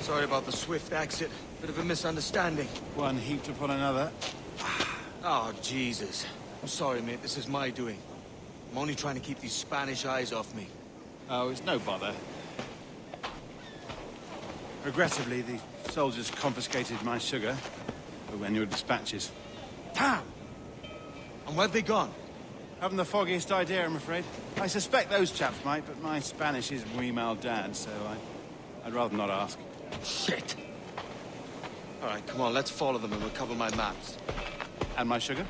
Sorry about the swift exit. Bit of a misunderstanding. One heaped upon another. Oh, Jesus. I'm sorry, mate. This is my doing. I'm only trying to keep these Spanish eyes off me. Oh, it's no bother. Regrettably, the soldiers confiscated my sugar for when your dispatches. Damn! And where've they gone? Haven't the foggiest idea, I'm afraid. I suspect those chaps might, but my Spanish is muy mal dad, so I'd rather not ask. Shit! Alright, come on, let's follow them and recover my maps. And my sugar?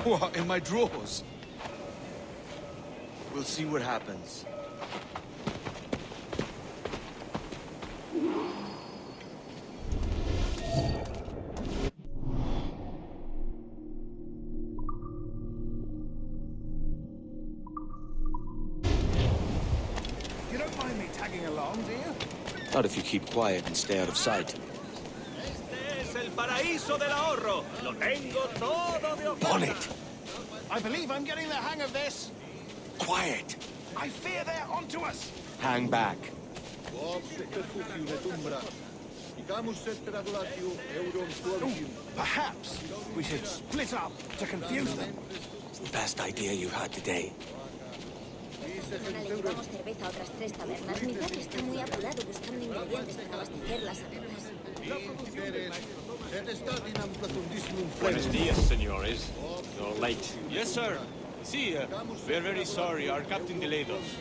What, in my drawers? We'll see what happens. You don't mind me tagging along, do you? Not if you keep quiet and stay out of sight. Bonnet! I believe I'm getting the hang of this. Quiet! I fear they're onto us. Hang back. Ooh, perhaps we should split up to confuse them. It's the best idea you had today. Llevamos cerveza a otras 3 tabernas. Mi padre está muy apurado buscando ingredientes para abastecer las arepas. Buenos dias, senores. You're late. Yes, sir. See, we're very sorry. Our captain delayed us.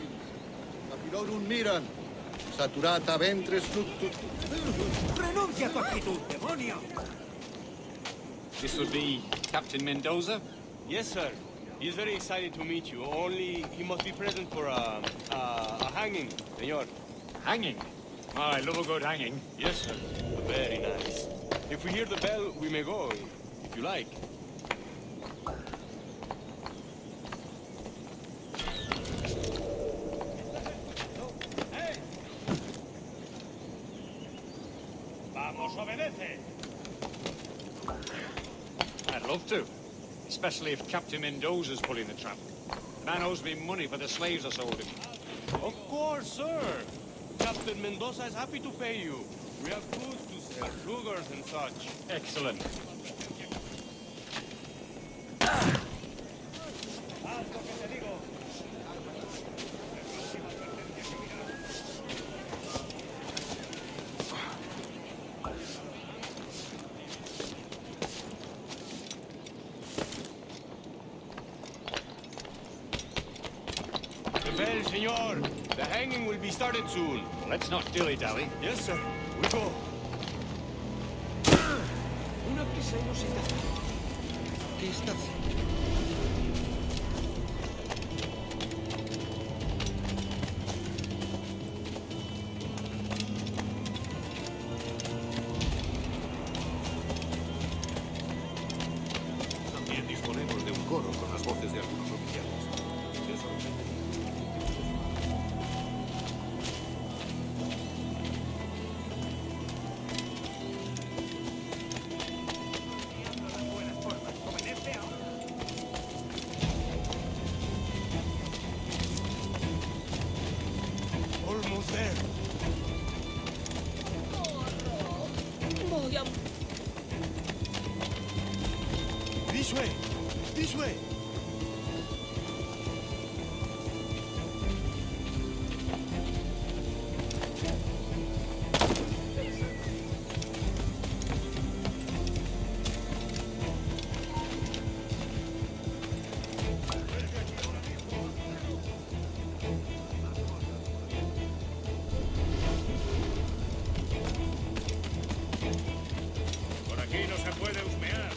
Saturata ventres fluctus. Renuncia a tu actitud, demonio! This would be Captain Mendoza? Yes, sir. He's very excited to meet you. Only he must be present for a hanging, senor. Hanging? I love a good hanging. Yes, sir. Very nice. If we hear the bell, we may go, if you like. Vamos, obedece! I'd love to. Especially if Captain Mendoza's pulling the trap. Man owes me money for the slaves I sold him. Of course, sir. Captain Mendoza is happy to pay you. We have goods to sell, sugars and such. Excellent. Well, senor, the hanging will be started soon. Let's not dilly-dally. Yes, sir. We go. Una prisa inusitada. ¿Qué está haciendo? También disponemos de un coro con las voces de algunos oficiales. Almost there. Voy a... This way. This way. Por aquí no se puede husmear.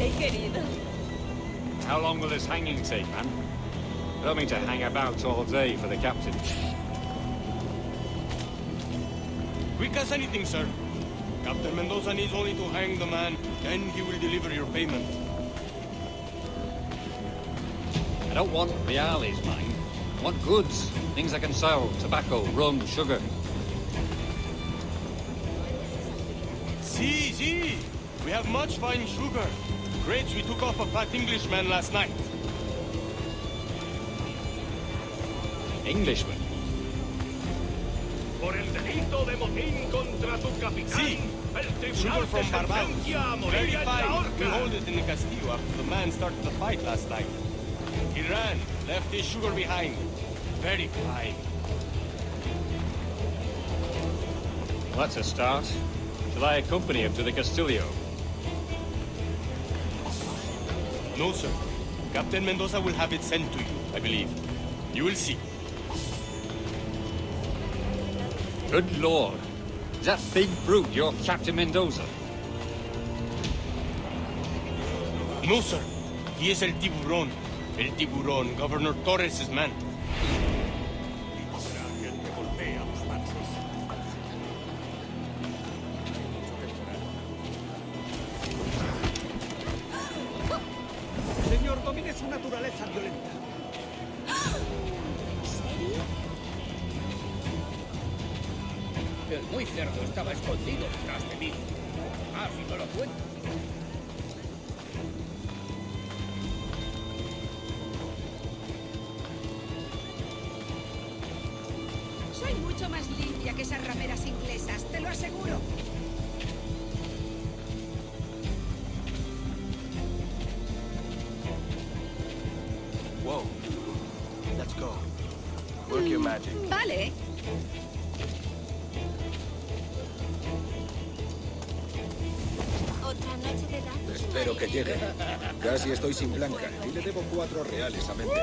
Ay, querido. How long will this hanging take, man? I don't mean to hang about all day for the captain. Quick as anything, sir. Captain Mendoza needs only to hang the man, then he will deliver your payment. I don't want reales, mine. I want goods. Things I can sell. Tobacco, rum, sugar. See. We have much fine sugar. Grapes we took off a fat Englishman last night. Englishman? Por el delito de motín contra tu capitán, Sí. el Sugar tribunal from te Barbados. sentencia a morir Very en la fine. We horca. hold it in the Castillo after the man started the fight last night. He ran, left his sugar behind. Very fine. Well, that's a start. Shall I accompany him to the Castillo? No, sir. Captain Mendoza will have it sent to you, I believe. You will see. Good Lord. Is that big brute your Captain Mendoza? No, sir. He is el tiburón. El tiburón, Governor Torres' man. Señor, domine su naturaleza violenta. ¿En serio? El muy cerdo estaba escondido detrás de mí. Ah, si no lo cuento. Soy mucho más limpia que esas rameras inglesas, te lo aseguro. Whoa. Let's go. Work your magic. Vale. ¿Otra noche de datos? Espero que llegue. Casi estoy sin Blanca y le debo 4 reales a Méndez.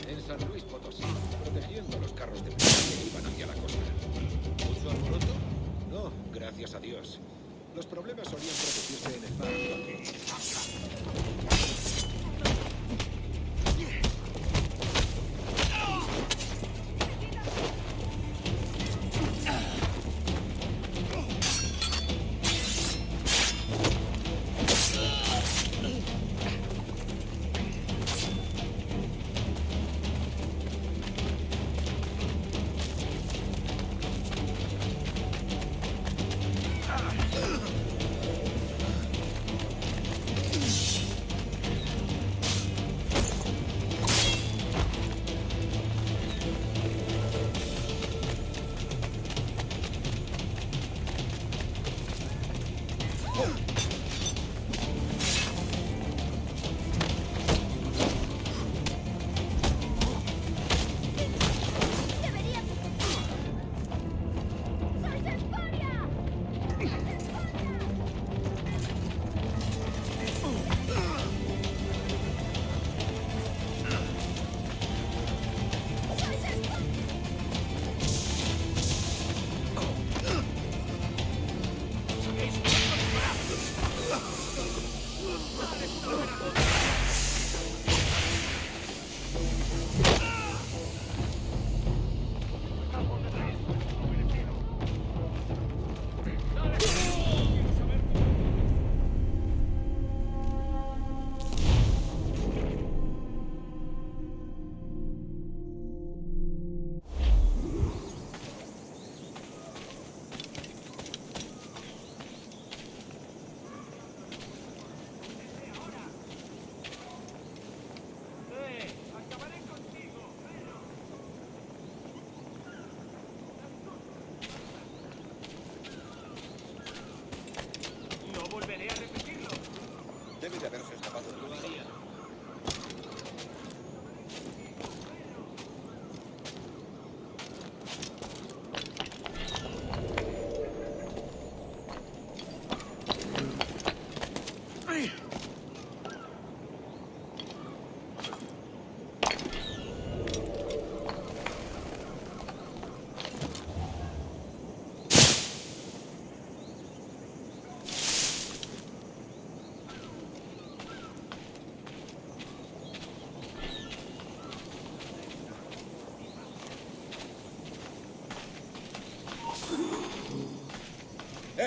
En San Luis Potosí, protegiendo los carros de pesca que iban hacia la costa. ¿Mucho alboroto? No, gracias a Dios. Los problemas solían producirse en el mar, aunque...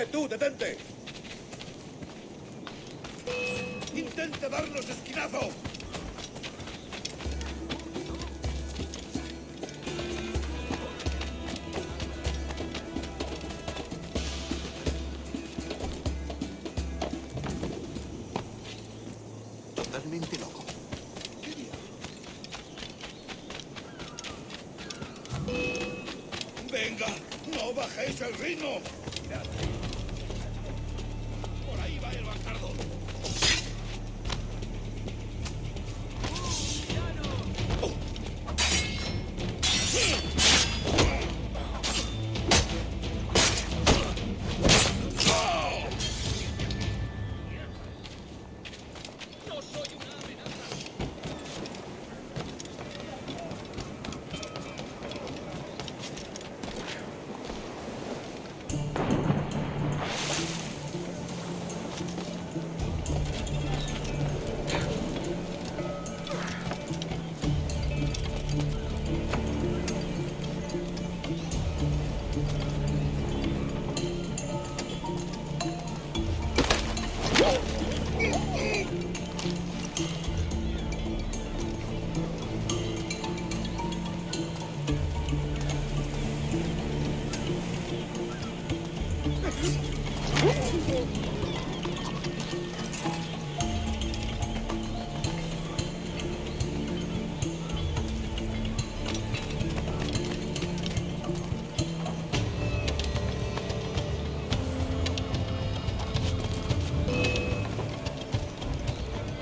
tú, detente! ¡Intente darnos esquinazo! Totalmente loco. ¡Venga! ¡No bajéis el ritmo! Por ahí va el bastardo.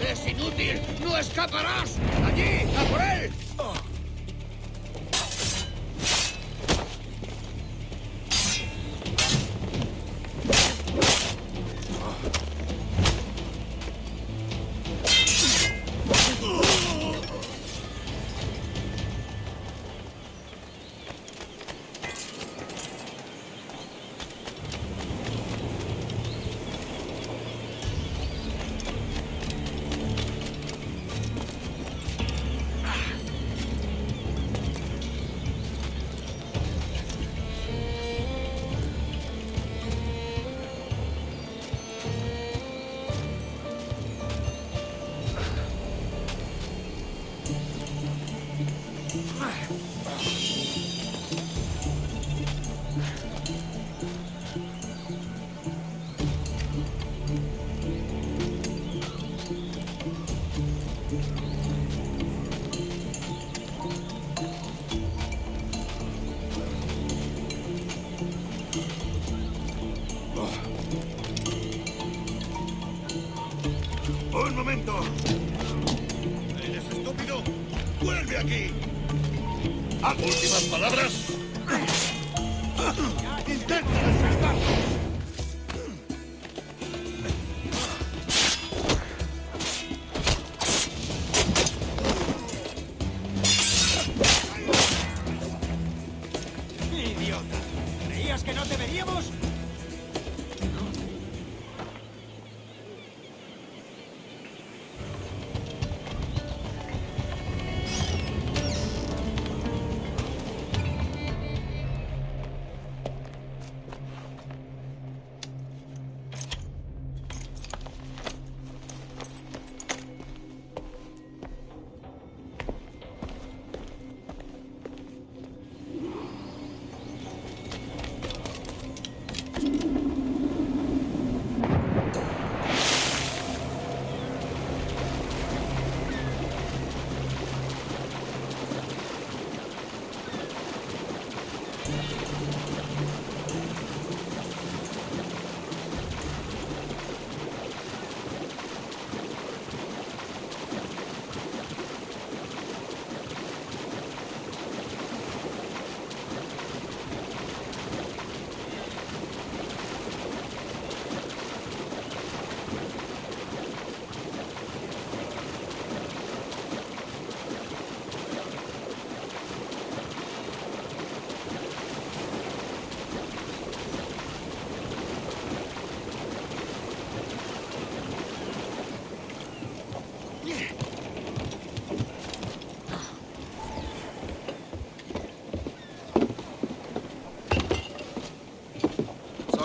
¡Es inútil! ¡No escaparás! ¡Allí! ¡A por él! ¡Un momento! ¿Eres estúpido? ¡Vuelve aquí! ¿Últimas palabras? ¡Intenta despertarlo! ¡Idiota! ¿Creías que no te veríamos?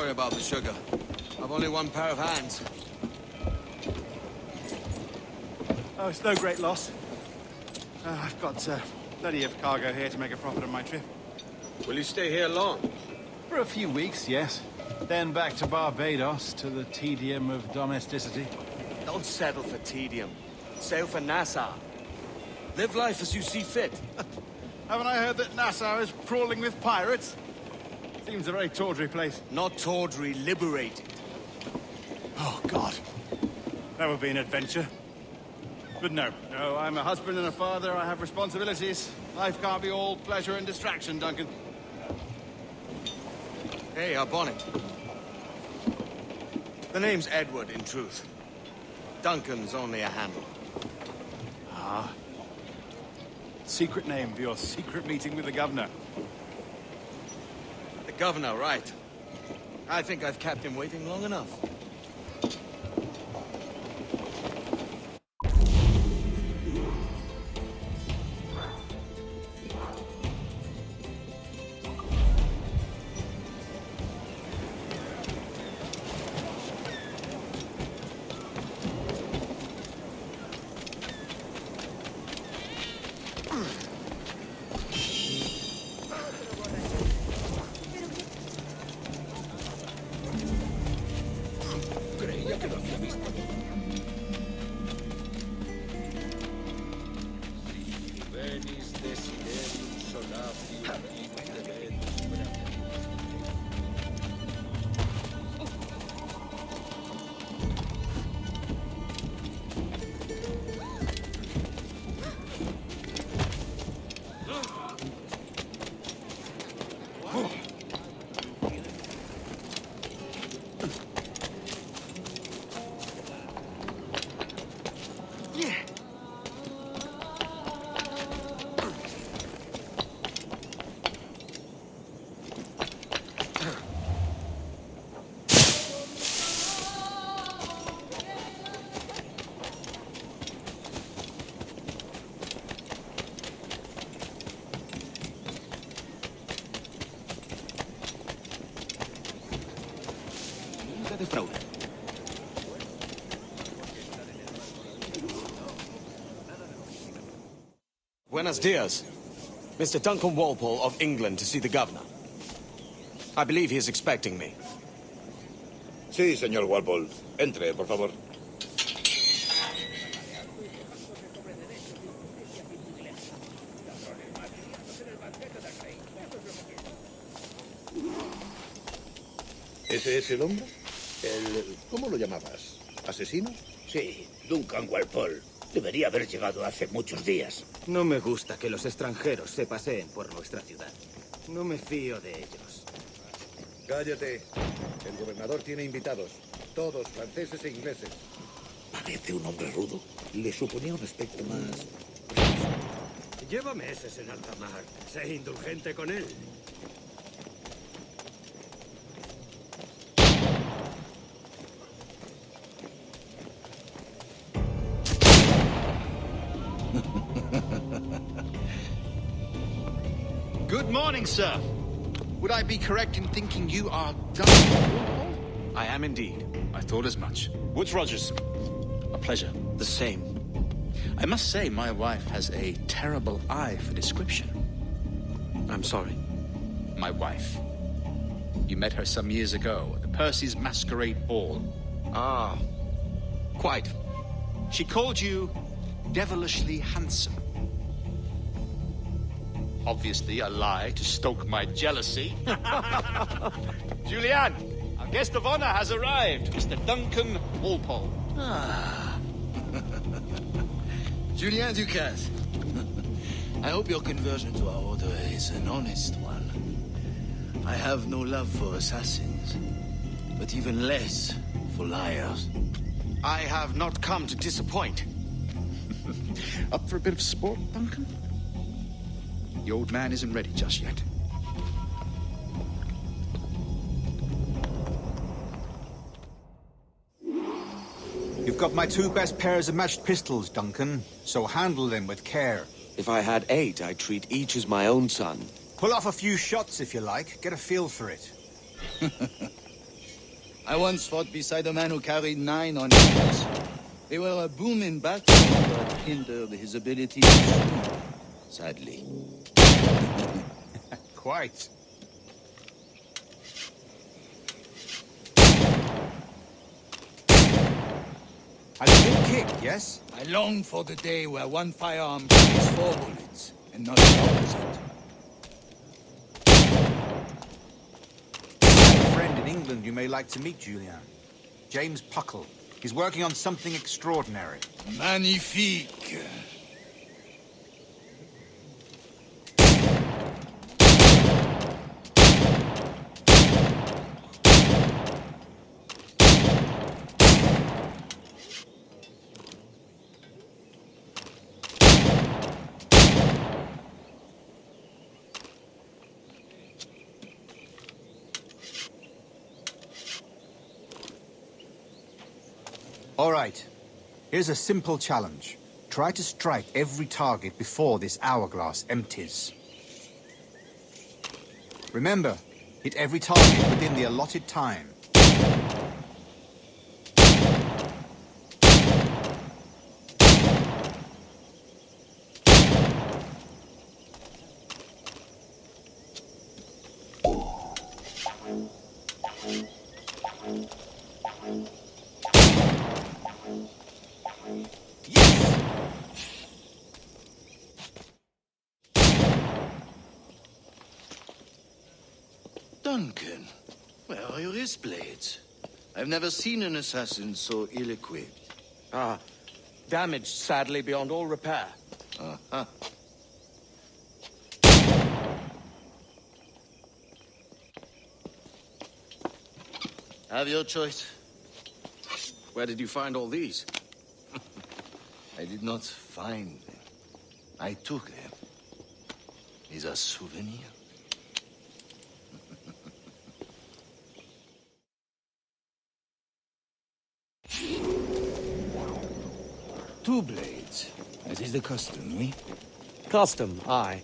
Sorry about the sugar. I've only one pair of hands. Oh, it's no great loss. I've got plenty of cargo here to make a profit on my trip. Will you stay here long? For a few weeks, yes. Then back to Barbados, to the tedium of domesticity. Don't settle for tedium. Sail for Nassau. Live life as you see fit. Haven't I heard that Nassau is crawling with pirates? Seems a very tawdry place. Not tawdry, liberated. Oh, God. That would be an adventure. But no, I'm a husband and a father. I have responsibilities. Life can't be all pleasure and distraction, Duncan. Hey, our bonnet. The name's Edward, in truth. Duncan's only a handle. Ah. Secret name for your secret meeting with the governor. The governor, right. I think I've kept him waiting long enough. Creía que lo había visto. Venis desiderium solatium in Venus bratem. Buenos dias. Mr. Duncan Walpole of England to see the governor. I believe he is expecting me. Sí, señor Walpole. Entre, por favor. ¿Ese es el hombre? ¿Cómo lo llamabas? ¿Asesino? Sí, Duncan Walpole. Debería haber llegado hace muchos días. No me gusta que los extranjeros se paseen por nuestra ciudad. No me fío de ellos. Cállate. El gobernador tiene invitados. Todos franceses e ingleses. Parece un hombre rudo. Le suponía un aspecto más... Lleva meses en alta mar. Sé indulgente con él. Good morning, sir. Would I be correct in thinking you are Duncan? I am indeed. I thought as much. Woods Rogers. A pleasure. The same. I must say, my wife has a terrible eye for description. I'm sorry. My wife. You met her some years ago at the Percy's Masquerade Ball. Ah, quite. She called you devilishly handsome. Obviously a lie to stoke my jealousy. Julianne, our guest of honor has arrived, Mr. Duncan Walpole. Ah. Julien Ducasse. I hope your conversion to our order is an honest one. I have no love for assassins, but even less for liars. I have not come to disappoint. Up for a bit of sport, Duncan? The old man isn't ready just yet. You've got my 2 best pairs of matched pistols, Duncan, so handle them with care. If I had 8, I'd treat each as my own son. Pull off a few shots if you like, get a feel for it. I once fought beside a man who carried 9 on his chest. They were a boom in battle, but hindered his ability to swim, sadly. Quite. A good kick, yes? I long for the day where one firearm carries 4 bullets, and not the opposite. I have a friend in England you may like to meet, Julien. James Puckle. He's working on something extraordinary. Magnifique! All right. Here's a simple challenge. Try to strike every target before this hourglass empties. Remember, hit every target within the allotted time. Duncan, where are your wrist blades? I've never seen an assassin so ill-equipped. Ah, damaged sadly beyond all repair. Uh-huh. Have your choice. Where did you find all these? I did not find them. I took them. Is a souvenir. Two blades, as is the custom, oui? Custom, aye.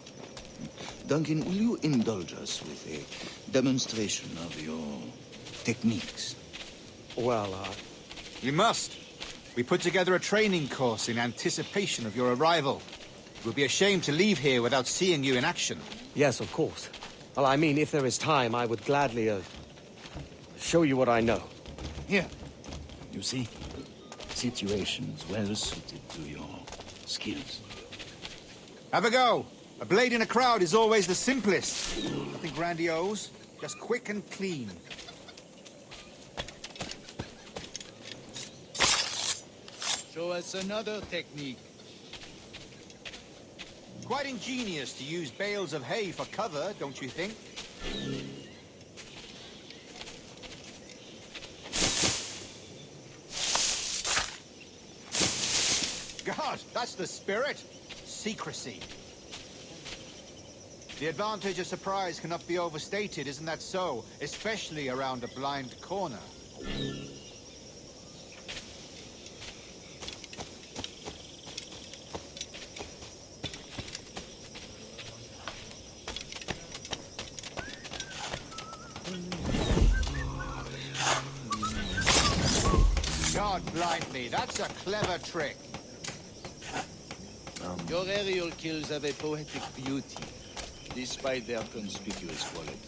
Duncan, will you indulge us with a demonstration of your techniques? Well, You must. We put together a training course in anticipation of your arrival. It would be a shame to leave here without seeing you in action. Yes, of course. Well, I mean, if there is time, I would gladly, show you what I know. Here. You see? Situations well suited to your skills. Have a go. A blade in a crowd is always the simplest. Nothing grandiose, just quick and clean. Show us another technique. Quite ingenious to use bales of hay for cover, don't you think? God, that's the spirit. Secrecy. The advantage of surprise cannot be overstated, isn't that so? Especially around a blind corner. God blind me, that's a clever trick. Your aerial kills have a poetic beauty, despite their conspicuous quality.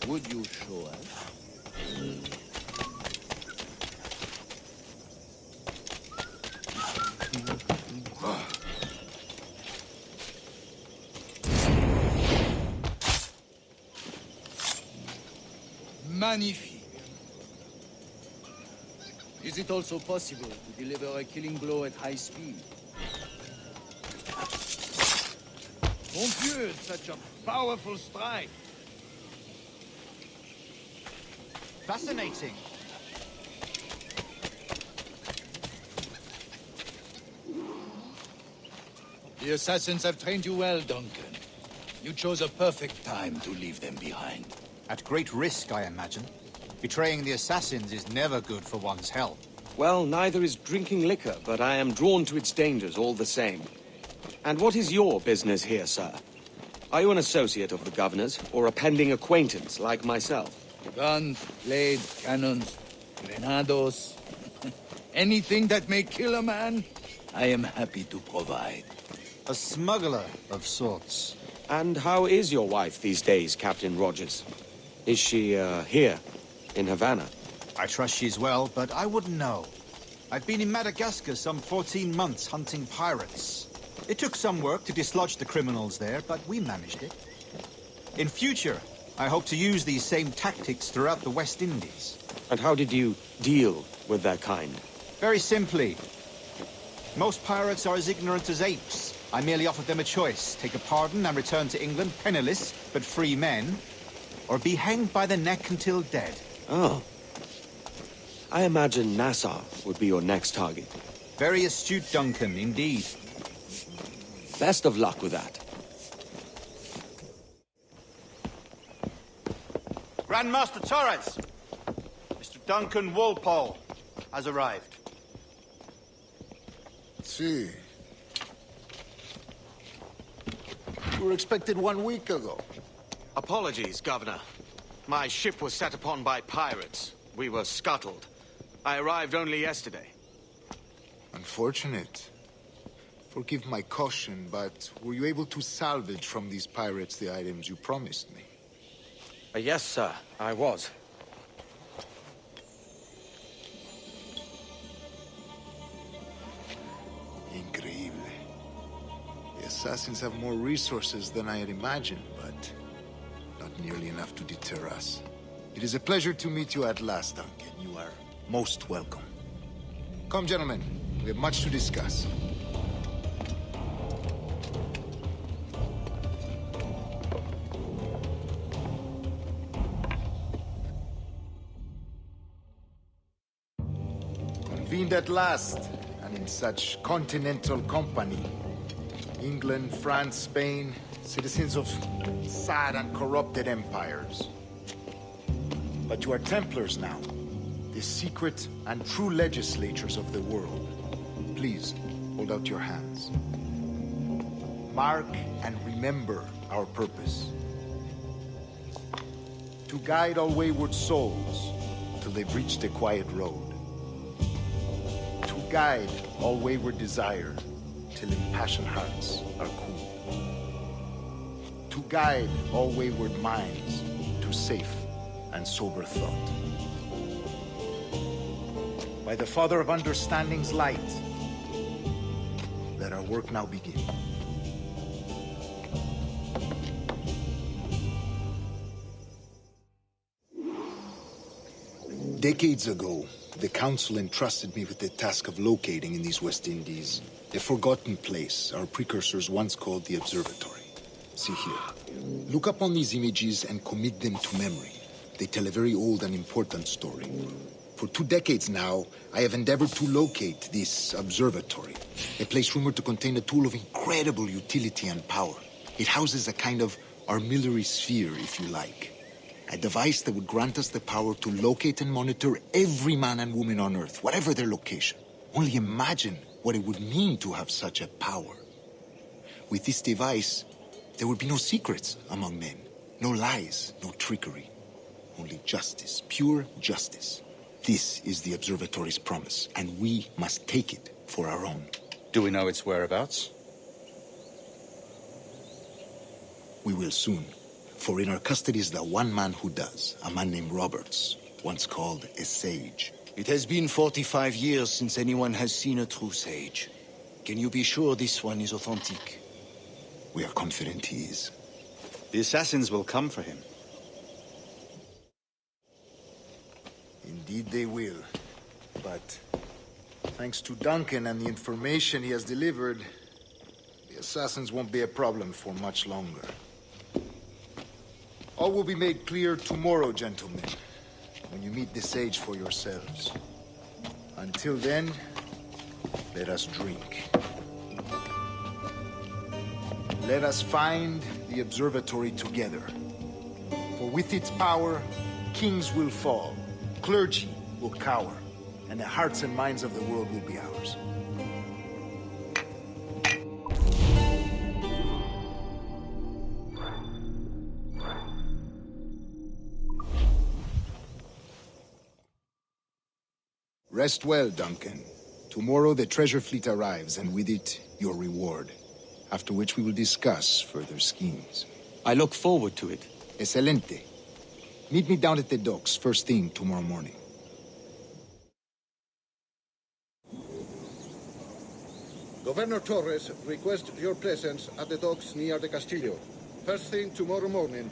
Would you show us? Magnifique. Is it also possible to deliver a killing blow at high speed? Mon Dieu, such a powerful strike. Fascinating. The assassins have trained you well, Duncan. You chose a perfect time to leave them behind. At great risk, I imagine. Betraying the assassins is never good for one's health. Well, neither is drinking liquor, but I am drawn to its dangers all the same. And what is your business here, sir? Are you an associate of the governor's, or a pending acquaintance like myself? Guns, blades, cannons, grenados. Anything that may kill a man, I am happy to provide. A smuggler of sorts. And how is your wife these days, Captain Rogers? Is she, here, in Havana? I trust she's well, but I wouldn't know. I've been in Madagascar some 14 months hunting pirates. It took some work to dislodge the criminals there, but we managed it. In future, I hope to use these same tactics throughout the West Indies. And how did you deal with their kind? Very simply. Most pirates are as ignorant as apes. I merely offered them a choice. Take a pardon and return to England penniless, but free men, or be hanged by the neck until dead. Oh. I imagine Nassau would be your next target. Very astute, Duncan, indeed. Best of luck with that. Grandmaster Torres! Mr. Duncan Walpole has arrived. See. You were expected 1 week ago. Apologies, Governor. My ship was set upon by pirates. We were scuttled. I arrived only yesterday. Unfortunate. Forgive my caution, but were you able to salvage from these pirates the items you promised me? Yes, sir, I was. Increíble. The assassins have more resources than I had imagined, but not nearly enough to deter us. It is a pleasure to meet you at last, Duncan. You are most welcome. Come, gentlemen. We have much to discuss. Convened at last, and in such continental company. England, France, Spain, citizens of sad and corrupted empires. But you are Templars now, the secret and true legislators of the world. Please, hold out your hands. Mark and remember our purpose. To guide all wayward souls till they've reached a quiet road. To guide all wayward desire till impassioned hearts are cool. To guide all wayward minds to safe and sober thought. By the Father of Understanding's light, let our work now begin. Decades ago, the Council entrusted me with the task of locating in these West Indies a forgotten place our precursors once called the Observatory. See here. Look upon these images and commit them to memory. They tell a very old and important story. For 2 decades now, I have endeavored to locate this observatory, a place rumored to contain a tool of incredible utility and power. It houses a kind of armillary sphere, if you like. A device that would grant us the power to locate and monitor every man and woman on Earth, whatever their location. Only imagine what it would mean to have such a power. With this device, there would be no secrets among men, no lies, no trickery. Only justice, pure justice. This is the Observatory's promise, and we must take it for our own. Do we know its whereabouts? We will soon, for in our custody is the one man who does, a man named Roberts, once called a sage. It has been 45 years since anyone has seen a true sage. Can you be sure this one is authentic? We are confident he is. The assassins will come for him. Indeed they will. But thanks to Duncan and the information he has delivered, the assassins won't be a problem for much longer. All will be made clear tomorrow, gentlemen, when you meet the sage for yourselves. Until then, let us drink. Let us find the observatory together. For with its power, kings will fall, clergy will cower, and the hearts and minds of the world will be ours. Rest well, Duncan. Tomorrow the treasure fleet arrives, and with it, your reward. After which we will discuss further schemes. I look forward to it. Excelente. Meet me down at the docks first thing tomorrow morning. Governor Torres requests your presence at the docks near the Castillo. First thing tomorrow morning.